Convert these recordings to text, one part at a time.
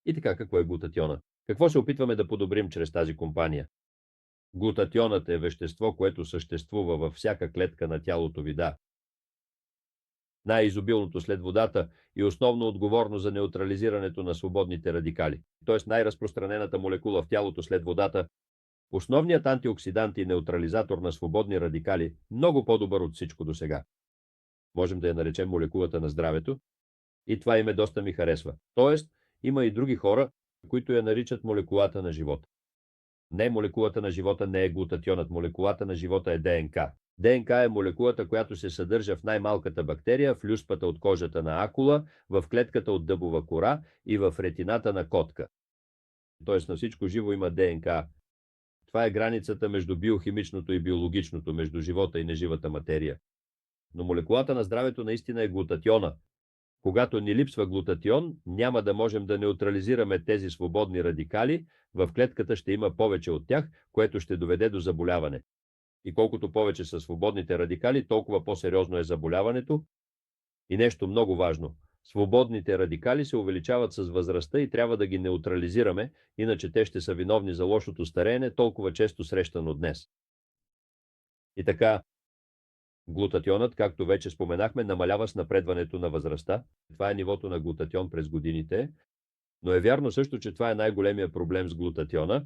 И така, какво е глутатиона? Какво се опитваме да подобрим чрез тази компания? Глутатионът е вещество, което съществува във всяка клетка на тялото ви, да. Най-изобилното след водата и основно отговорно за неутрализирането на свободните радикали. Т.е. най-разпространената молекула в тялото след водата, основният антиоксидант и неутрализатор на свободни радикали, много по-добър от всичко до сега. Можем да я наречем молекулата на здравето и това име доста ми харесва. Тоест, има и други хора, които я наричат молекулата на живота. Не, молекулата на живота не е глутатионът, молекулата на живота е ДНК. ДНК е молекулата, която се съдържа в най-малката бактерия, в люспата от кожата на акула, в клетката от дъбова кора и в ретината на котка. Тоест на всичко живо има ДНК. Това е границата между биохимичното и биологичното, между живота и неживата материя. Но молекулата на здравето наистина е глутатиона. Когато ни липсва глутатион, няма да можем да неутрализираме тези свободни радикали, в клетката ще има повече от тях, което ще доведе до заболяване. И колкото повече са свободните радикали, толкова по-сериозно е заболяването. И нещо много важно. Свободните радикали се увеличават с възрастта и трябва да ги неутрализираме, иначе те ще са виновни за лошото стареене, толкова често срещано днес. И така, глутатионът, както вече споменахме, намалява с напредването на възрастта. Това е нивото на глутатион през годините. Но е вярно също, че това е най-големия проблем с глутатиона.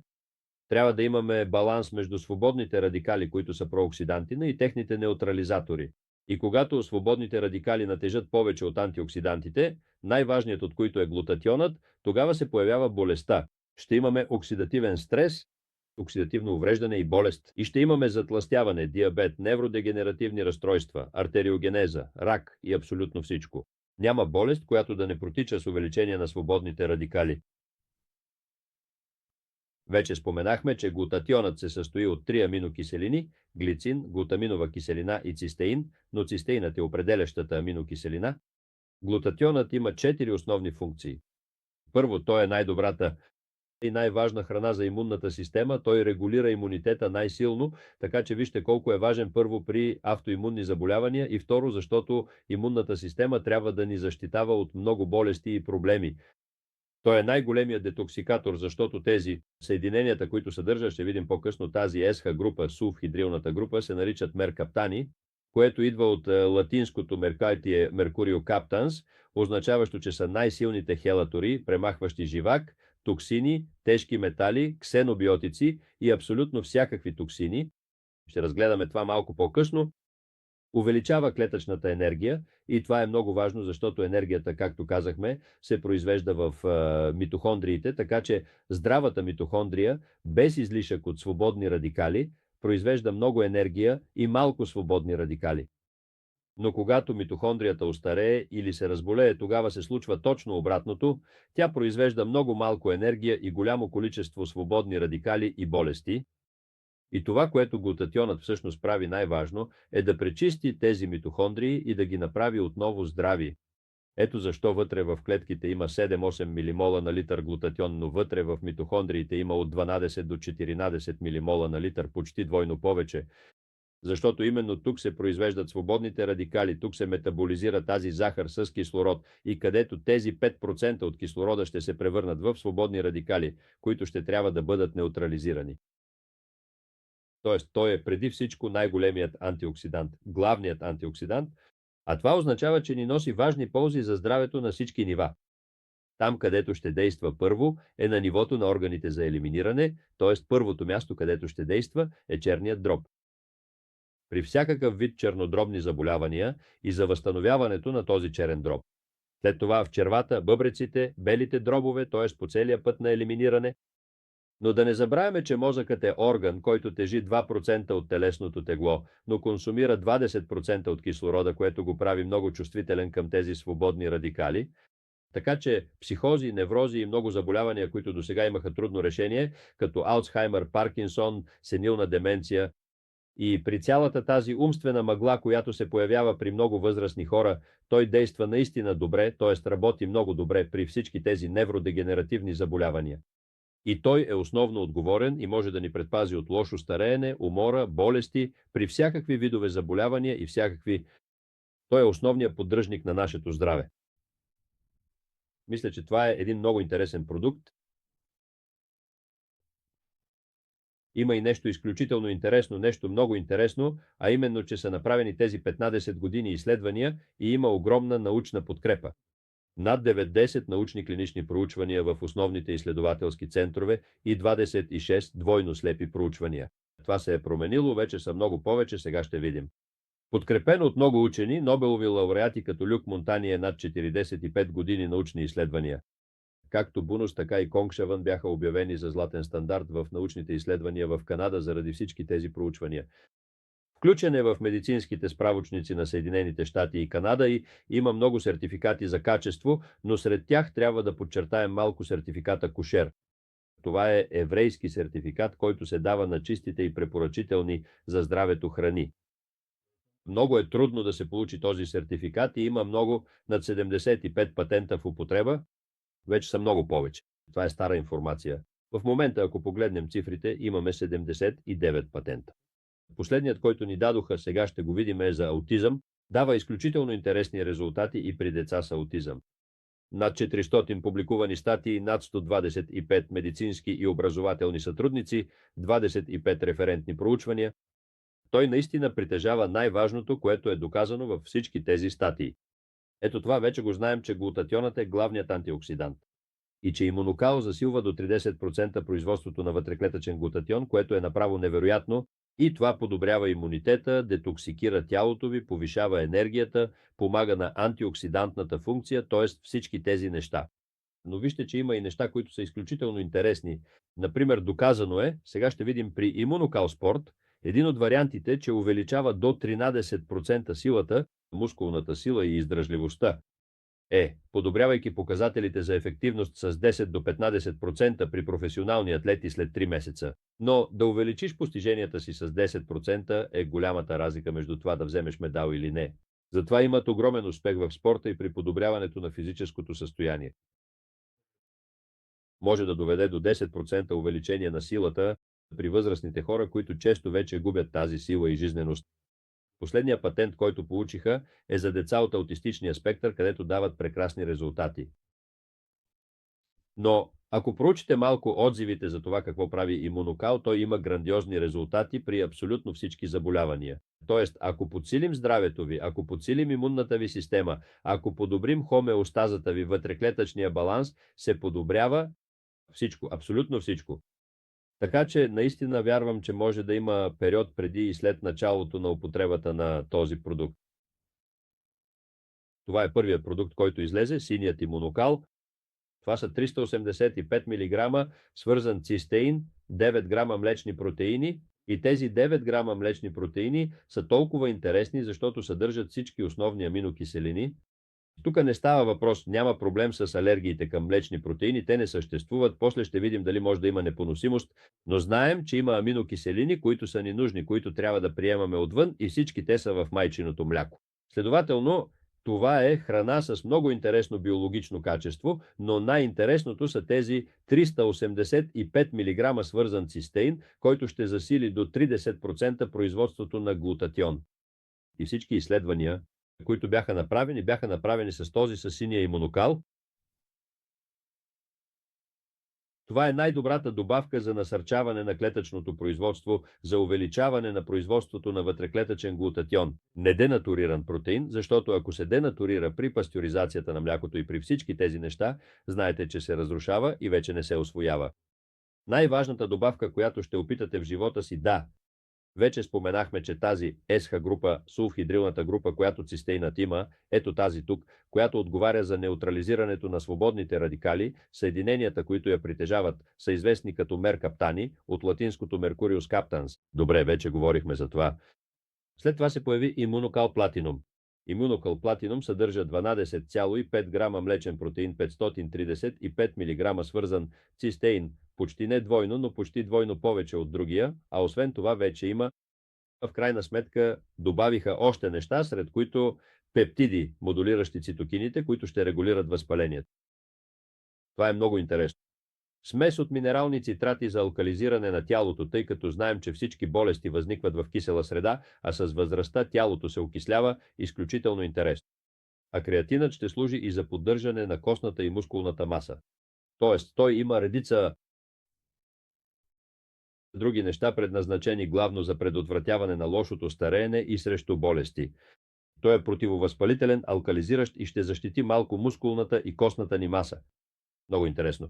Трябва да имаме баланс между свободните радикали, които са прооксидантина, и техните неутрализатори. И когато свободните радикали натежат повече от антиоксидантите, най-важният от които е глутатионът, тогава се появява болестта. Ще имаме оксидативен стрес, оксидативно увреждане и болест. И ще имаме затлъстяване, диабет, невродегенеративни разстройства, артериогенеза, рак и абсолютно всичко. Няма болест, която да не протича с увеличение на свободните радикали. Вече споменахме, че глутатионът се състои от 3 аминокиселини – глицин, глутаминова киселина и цистеин, но цистеинът е определящата аминокиселина. Глутатионът има 4 основни функции. Първо, той е най-добрата и най-важна храна за имунната система, той регулира имунитета най-силно, така че вижте колко е важен първо при автоимунни заболявания и второ, защото имунната система трябва да ни защитава от много болести и проблеми. Той е най-големият детоксикатор, защото тези съединенията, които съдържа, ще видим по-късно, тази СХ група, сулфхидрилната група, се наричат меркаптани, което идва от латинското меркайтие Mercurio captans, означаващо, че са най-силните хелатори, премахващи живак, токсини, тежки метали, ксенобиотици и абсолютно всякакви токсини. Ще разгледаме това малко по-късно. Увеличава клетъчната енергия и това е много важно, защото енергията, както казахме, се произвежда в митохондриите, така че здравата митохондрия, без излишък от свободни радикали, произвежда много енергия и малко свободни радикали. Но когато митохондрията остарее или се разболее, тогава се случва точно обратното. Тя произвежда много малко енергия и голямо количество свободни радикали и болести. И това, което глутатионът всъщност прави най-важно, е да пречисти тези митохондрии и да ги направи отново здрави. Ето защо вътре в клетките има 7-8 милимола на литър глутатион, но вътре в митохондриите има от 12 до 14 милимола на литър, почти двойно повече. Защото именно тук се произвеждат свободните радикали, тук се метаболизира тази захар с кислород и където тези 5% от кислорода ще се превърнат в свободни радикали, които ще трябва да бъдат неутрализирани. Тоест, той е преди всичко най-големият антиоксидант, главният антиоксидант, а това означава, че ни носи важни ползи за здравето на всички нива. Там, където ще действа първо, е на нивото на органите за елиминиране, т.е. първото място, където ще действа, е черният дроб. При всякакъв вид чернодробни заболявания и за възстановяването на този черен дроб. След това в червата, бъбреците, белите дробове, т.е. по целия път на елиминиране. Но да не забравяме, че мозъкът е орган, който тежи 2% от телесното тегло, но консумира 20% от кислорода, което го прави много чувствителен към тези свободни радикали. Така че психози, неврози и много заболявания, които досега имаха трудно решение, като Алцхаймер, Паркинсон, сенилна деменция, и при цялата тази умствена мъгла, която се появява при много възрастни хора, той действа наистина добре, т.е. работи много добре при всички тези невродегенеративни заболявания. И той е основно отговорен и може да ни предпази от лошо стареене, умора, болести, при всякакви видове заболявания и всякакви. Той е основният поддръжник на нашето здраве. Мисля, че това е един много интересен продукт. Има и нещо изключително интересно, нещо много интересно, а именно, че са направени тези 15 години изследвания и има огромна научна подкрепа. Над 90 научни клинични проучвания в основните изследователски центрове и 26 двойно слепи проучвания. Това се е променило, вече са много повече, сега ще видим. Подкрепено от много учени, Нобелови лауреати като Люк Монтани е над 45 години научни изследвания. Както Бунус, така и Конгшавън бяха обявени за златен стандарт в научните изследвания в Канада заради всички тези проучвания. Включен е в медицинските справочници на Съединените щати и Канада и има много сертификати за качество, но сред тях трябва да подчертаем малко сертификата Кошер. Това е еврейски сертификат, който се дава на чистите и препоръчителни за здравето храни. Много е трудно да се получи този сертификат и има много, над 75 патента в употреба, вече са много повече. Това е стара информация. В момента, ако погледнем цифрите, имаме 79 патента. Последният, който ни дадоха, сега ще го видим, е за аутизъм. Дава изключително интересни резултати и при деца с аутизъм. Над 400 публикувани статии, над 125 медицински и образователни сътрудници, 25 референтни проучвания. Той наистина притежава най-важното, което е доказано във всички тези статии. Ето това вече го знаем, че глутатионът е главният антиоксидант. И че имунокал засилва до 30% производството на вътреклетъчен глутатион, което е направо невероятно, и това подобрява имунитета, детоксикира тялото ви, повишава енергията, помага на антиоксидантната функция, т.е. всички тези неща. Но вижте, че има и неща, които са изключително интересни. Например, доказано е, сега ще видим при имунокал спорт, един от вариантите, че увеличава до 13% силата, мускулната сила и издръжливостта. Подобрявайки показателите за ефективност с 10 до 15% при професионални атлети след 3 месеца. Но да увеличиш постиженията си с 10% е голямата разлика между това да вземеш медал или не. Затова имат огромен успех в спорта и при подобряването на физическото състояние. Може да доведе до 10% увеличение на силата при възрастните хора, които често вече губят тази сила и жизненост. Последният патент, който получиха, е за деца от аутистичния спектър, където дават прекрасни резултати. Но ако проучите малко отзивите за това какво прави имунокал, той има грандиозни резултати при абсолютно всички заболявания. Тоест, ако подсилим здравето ви, ако подсилим имунната ви система, ако подобрим хомеостазата ви, вътреклетъчния баланс, се подобрява всичко, абсолютно всичко. Така че наистина вярвам, че може да има период преди и след началото на употребата на този продукт. Това е първият продукт, който излезе, синият имунокал. Това са 385 мг свързан цистеин, 9 грама млечни протеини и тези 9 грама млечни протеини са толкова интересни, защото съдържат всички основни аминокиселини. Тук не става въпрос, няма проблем с алергиите към млечни протеини, те не съществуват, после ще видим дали може да има непоносимост, но знаем, че има аминокиселини, които са ни нужни, които трябва да приемаме отвън и всички те са в майчиното мляко. Следователно, това е храна с много интересно биологично качество, но най-интересното са тези 385 мг свързан цистеин, който ще засили до 30% производството на глутатион. И всички изследвания, които бяха направени с този със синия имунокал. Това е най-добрата добавка за насърчаване на клетъчното производство, за увеличаване на производството на вътреклетъчен глутатион, неденатуриран протеин, защото ако се денатурира при пастеризацията на млякото и при всички тези неща, знаете, че се разрушава и вече не се усвоява. Най-важната добавка, която ще опитате в живота си, да, вече споменахме, че тази СХ група, сулфхидрилната група, която цистеинът има, ето тази тук, която отговаря за неутрализирането на свободните радикали, съединенията, които я притежават, са известни като меркаптани, от латинското Mercurius captans. Добре, вече говорихме за това. След това се появи имунокал платинум. Имунокал платинум съдържа 12,5 грама млечен протеин 530 и 5 мг свързан цистеин, почти не двойно, но почти двойно повече от другия, а освен това вече има, в крайна сметка добавиха още неща, сред които пептиди, модулиращи цитокините, които ще регулират възпалението. Това е много интересно. Смес от минерални цитрати за алкализиране на тялото, тъй като знаем, че всички болести възникват в кисела среда, а с възрастта тялото се окислява, изключително интересно. а креатинът ще служи и за поддържане на костната и мускулната маса. Тоест, той има редица други неща, предназначени главно за предотвратяване на лошото стареене и срещу болести. Той е противовъзпалителен, алкализиращ и ще защити малко мускулната и костната ни маса. Много интересно.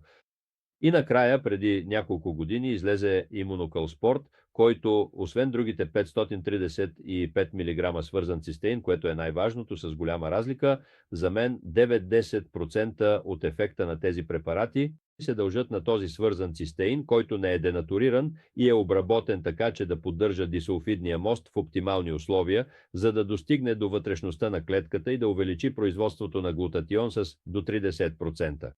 И накрая, преди няколко години, излезе Immunocal Sport, който, освен другите 535 мг свързан цистеин, което е най-важното с голяма разлика, за мен 9-10% от ефекта на тези препарати се дължат на този свързан цистеин, който не е денатуриран и е обработен така, че да поддържа дисулфидния мост в оптимални условия, за да достигне до вътрешността на клетката и да увеличи производството на глутатион с до 30%.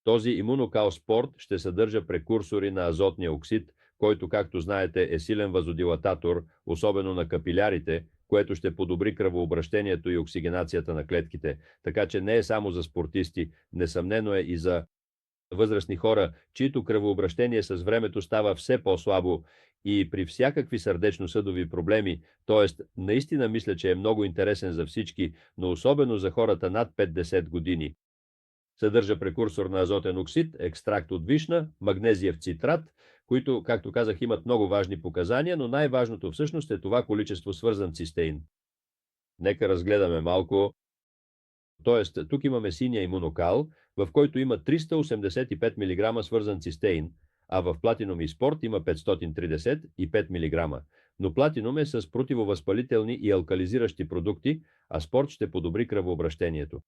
Този имунокал спорт ще съдържа прекурсори на азотния оксид, който, както знаете, е силен вазодилататор, особено на капилярите, което ще подобри кръвообращението и оксигенацията на клетките. Така че не е само за спортисти, несъмнено е и за възрастни хора, чието кръвообращение с времето става все по-слабо и при всякакви сърдечно-съдови проблеми, т.е. наистина мисля, че е много интересен за всички, но особено за хората над 50 години. Съдържа прекурсор на азотен оксид, екстракт от вишна, магнезиев цитрат, които, както казах, имат много важни показания, но най-важното всъщност е това количество свързан цистеин. Нека разгледаме малко. Тоест, тук имаме синия имунокал, в който има 385 мг свързан цистеин, а в Platinum и Sport има 535 мг. Но Platinum е с противовъзпалителни и алкализиращи продукти, а Sport ще подобри кръвообращението.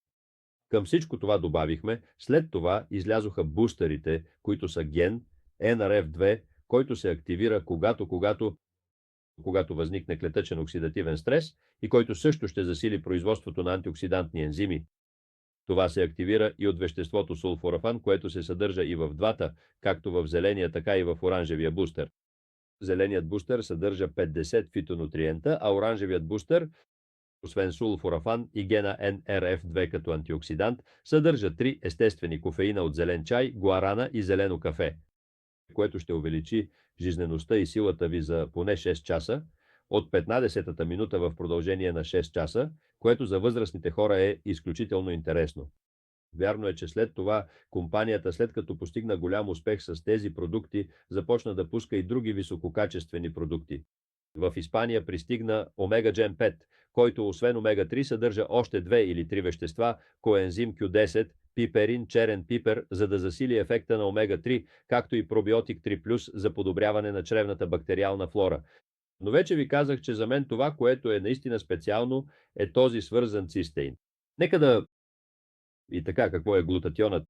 Към всичко това добавихме, след това излязоха бустерите, които са ген, NRF2, който се активира когато възникне клетъчен оксидативен стрес и който също ще засили производството на антиоксидантни ензими. Това се активира и от веществото сулфорафан, което се съдържа и в двата, както в зеления, така и в оранжевия бустер. Зеленият бустер съдържа 50 фитонутриента, а оранжевият бустер, освен сулфорафан и гена NRF2 като антиоксидант, съдържа 3 естествени кофеина от зелен чай, гуарана и зелено кафе, което ще увеличи жизнеността и силата ви за поне 6 часа, от 15-та минута в продължение на 6 часа, което за възрастните хора е изключително интересно. Вярно е, че след това компанията, след като постигна голям успех с тези продукти, започна да пуска и други висококачествени продукти. В Испания пристигна Омега Gen 5, който освен омега-3 съдържа още 2 или 3 вещества, коензим Q10, пиперин, черен пипер, за да засили ефекта на омега-3, както и пробиотик 3+, за подобряване на чревната бактериална флора. Но вече ви казах, че за мен това, което е наистина специално, е този свързан цистеин. Нека да... И така, какво е глутатионът?